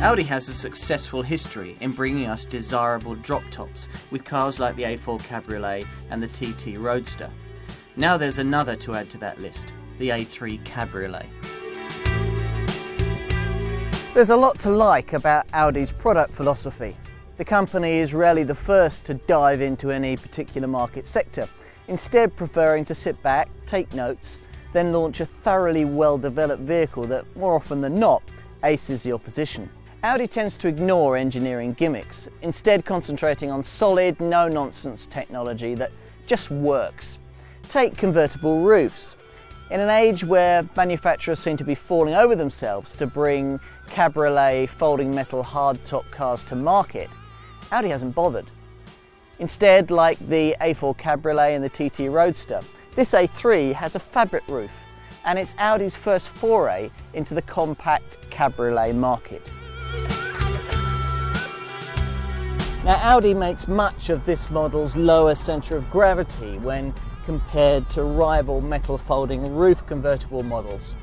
Audi has a successful history in bringing us desirable drop tops with cars like the A4 Cabriolet and the TT Roadster. Now there's another to add to that list, the A3 Cabriolet. There's a lot to like about Audi's product philosophy. The company is rarely the first to dive into any particular market sector, instead preferring to sit back, take notes, then launch a thoroughly well-developed vehicle that, more often than not, aces the opposition. Audi tends to ignore engineering gimmicks, instead concentrating on solid, no-nonsense technology that just works. Take convertible roofs. In an age where manufacturers seem to be falling over themselves to bring cabriolet folding metal hardtop cars to market, Audi hasn't bothered. Instead, like the A4 Cabriolet and the TT Roadster, this A3 has a fabric roof, and it's Audi's first foray into the compact cabriolet market. Now, Audi makes much of this model's lower centre of gravity when compared to rival metal folding roof convertible models.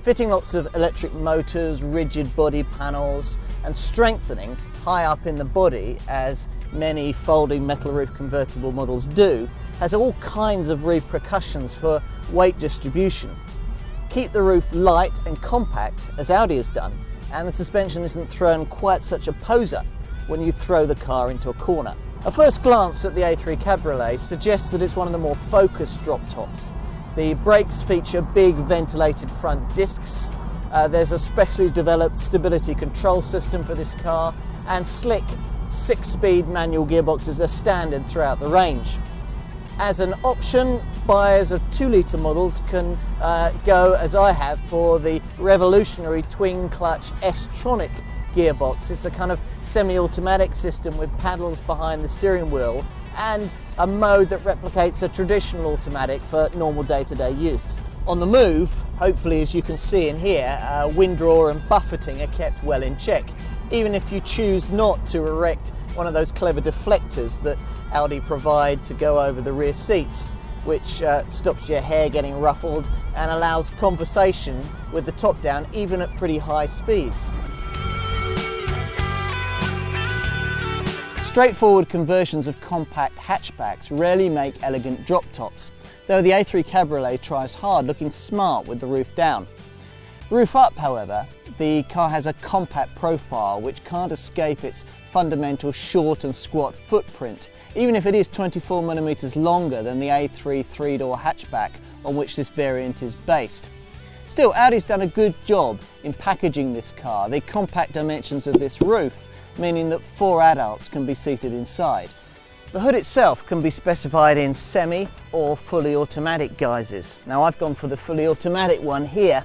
Fitting lots of electric motors, rigid body panels and strengthening high up in the body, as many folding metal roof convertible models do, has all kinds of repercussions for weight distribution. Keep the roof light and compact, as Audi has done, and the suspension isn't thrown quite such a poser when you throw the car into a corner. A first glance at the A3 Cabriolet suggests that it's one of the more focused drop tops. The brakes feature big ventilated front discs, there's a specially developed stability control system for this car, and slick 6-speed manual gearboxes are standard throughout the range. As an option, buyers of 2-litre models can go, as I have, for the revolutionary twin-clutch S-tronic gearbox. It's a kind of semi-automatic system with paddles behind the steering wheel and a mode that replicates a traditional automatic for normal day-to-day use. On the move, hopefully, as you can see in here, windrower and buffeting are kept well in check, even if you choose not to erect one of those clever deflectors that Audi provide to go over the rear seats, which stops your hair getting ruffled and allows conversation with the top down even at pretty high speeds. Straightforward conversions of compact hatchbacks rarely make elegant drop tops, though the A3 Cabriolet tries hard, looking smart with the roof down. Roof up, however, the car has a compact profile which can't escape its fundamental short and squat footprint, even if it is 24mm longer than the A3 3-door hatchback on which this variant is based. Still, Audi's done a good job in packaging this car. The compact dimensions of this roof meaning that 4 adults can be seated inside. The hood itself can be specified in semi or fully automatic guises. Now, I've gone for the fully automatic one here,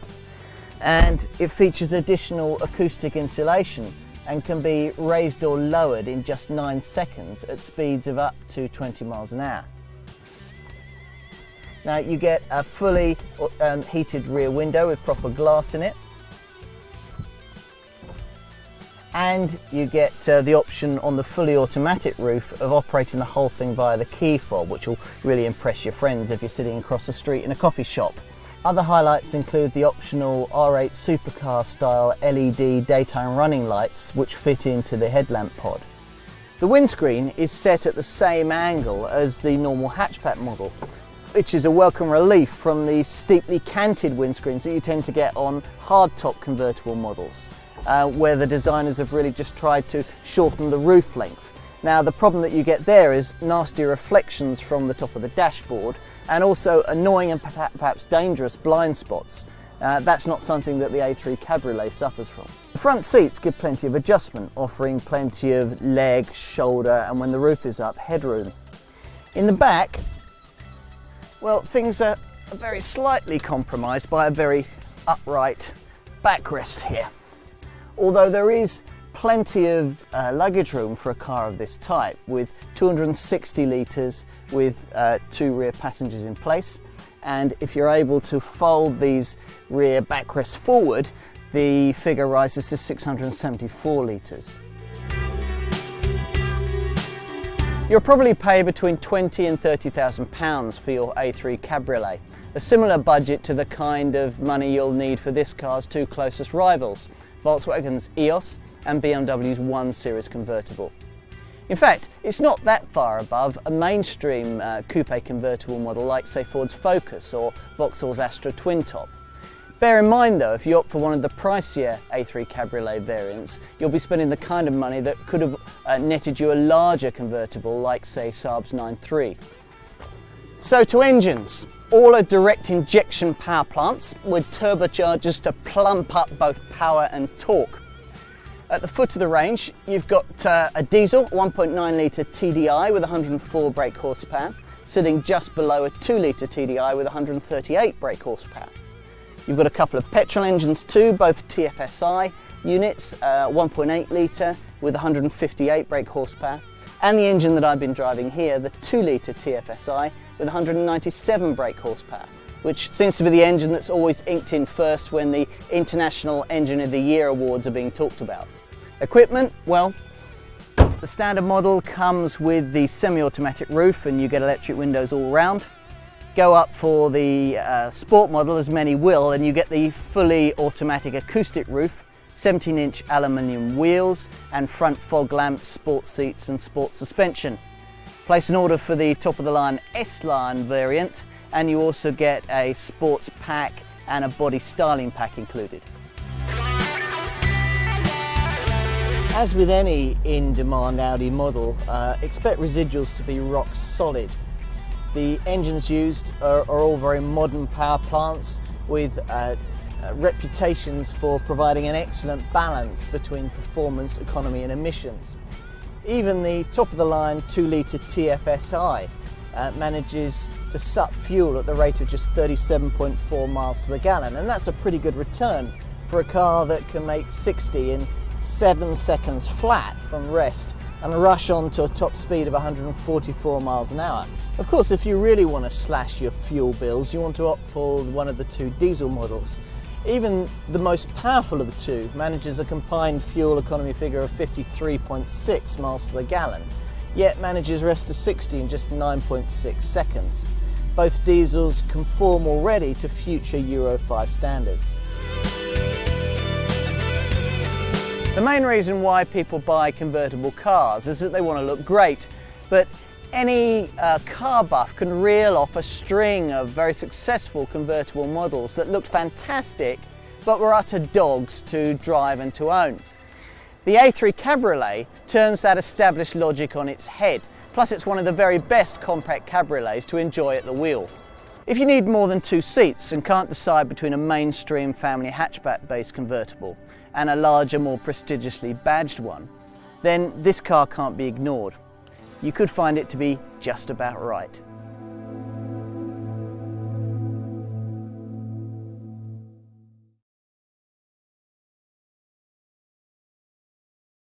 and it features additional acoustic insulation and can be raised or lowered in just 9 seconds at speeds of up to 20 miles an hour. Now, you get a fully heated rear window with proper glass in it, and you get the option on the fully automatic roof of operating the whole thing via the key fob, which will really impress your friends if you're sitting across the street in a coffee shop. Other highlights include the optional R8 supercar style LED daytime running lights which fit into the headlamp pod. The windscreen is set at the same angle as the normal hatchback model, which is a welcome relief from the steeply canted windscreens that you tend to get on hardtop convertible models, where the designers have really just tried to shorten the roof length. Now, the problem that you get there is nasty reflections from the top of the dashboard and also annoying and perhaps dangerous blind spots. That's not something that the A3 Cabriolet suffers from. The front seats give plenty of adjustment, offering plenty of leg, shoulder, and when the roof is up, headroom. In the back, well, things are very slightly compromised by a very upright backrest here. Although there is plenty of luggage room for a car of this type, with 260 litres with 2 rear passengers in place, and if you're able to fold these rear backrests forward, the figure rises to 674 litres. You'll probably pay between £20,000 and £30,000 for your A3 Cabriolet, a similar budget to the kind of money you'll need for this car's two closest rivals, Volkswagen's EOS and BMW's 1 Series convertible. In fact, it's not that far above a mainstream coupe convertible model like, say, Ford's Focus or Vauxhall's Astra Twin Top. Bear in mind though, if you opt for one of the pricier A3 Cabriolet variants, you'll be spending the kind of money that could have netted you a larger convertible like, say, Saab's 9.3. So to engines. All are direct injection power plants with turbochargers to plump up both power and torque. At the foot of the range, you've got a diesel 1.9 litre TDI with 104 brake horsepower, sitting just below a 2 litre TDI with 138 brake horsepower. You've got a couple of petrol engines too, both TFSI units, 1.8 litre with 158 brake horsepower, and the engine that I've been driving here, the 2 litre TFSI with 197 brake horsepower, which seems to be the engine that's always inked in first when the International Engine of the Year awards are being talked about. Equipment, well, the standard model comes with the semi-automatic roof and you get electric windows all round. Go up for the sport model, as many will, and you get the fully automatic acoustic roof, 17-inch aluminium wheels and front fog lamps, sport seats and sport suspension. Place an order for the top-of-the-line S-Line variant and you also get a sports pack and a body styling pack included. As with any in-demand Audi model, expect residuals to be rock solid. The engines used are all very modern power plants with reputations for providing an excellent balance between performance, economy and emissions. Even the top-of-the-line 2 litre TFSI manages to suck fuel at the rate of just 37.4 miles to the gallon, and that's a pretty good return for a car that can make 60 in 7 seconds flat from rest and rush on to a top speed of 144 miles an hour. Of course, if you really want to slash your fuel bills, you want to opt for one of the two diesel models. Even the most powerful of the two manages a combined fuel economy figure of 53.6 miles to the gallon, yet manages rest to 60 in just 9.6 seconds. Both diesels conform already to future Euro 5 standards. The main reason why people buy convertible cars is that they want to look great, but any car buff can reel off a string of very successful convertible models that looked fantastic but were utter dogs to drive and to own. The A3 Cabriolet turns that established logic on its head, plus it's one of the very best compact cabriolets to enjoy at the wheel. If you need more than 2 seats and can't decide between a mainstream family hatchback based convertible and a larger, more prestigiously badged one, then this car can't be ignored. You could find it to be just about right.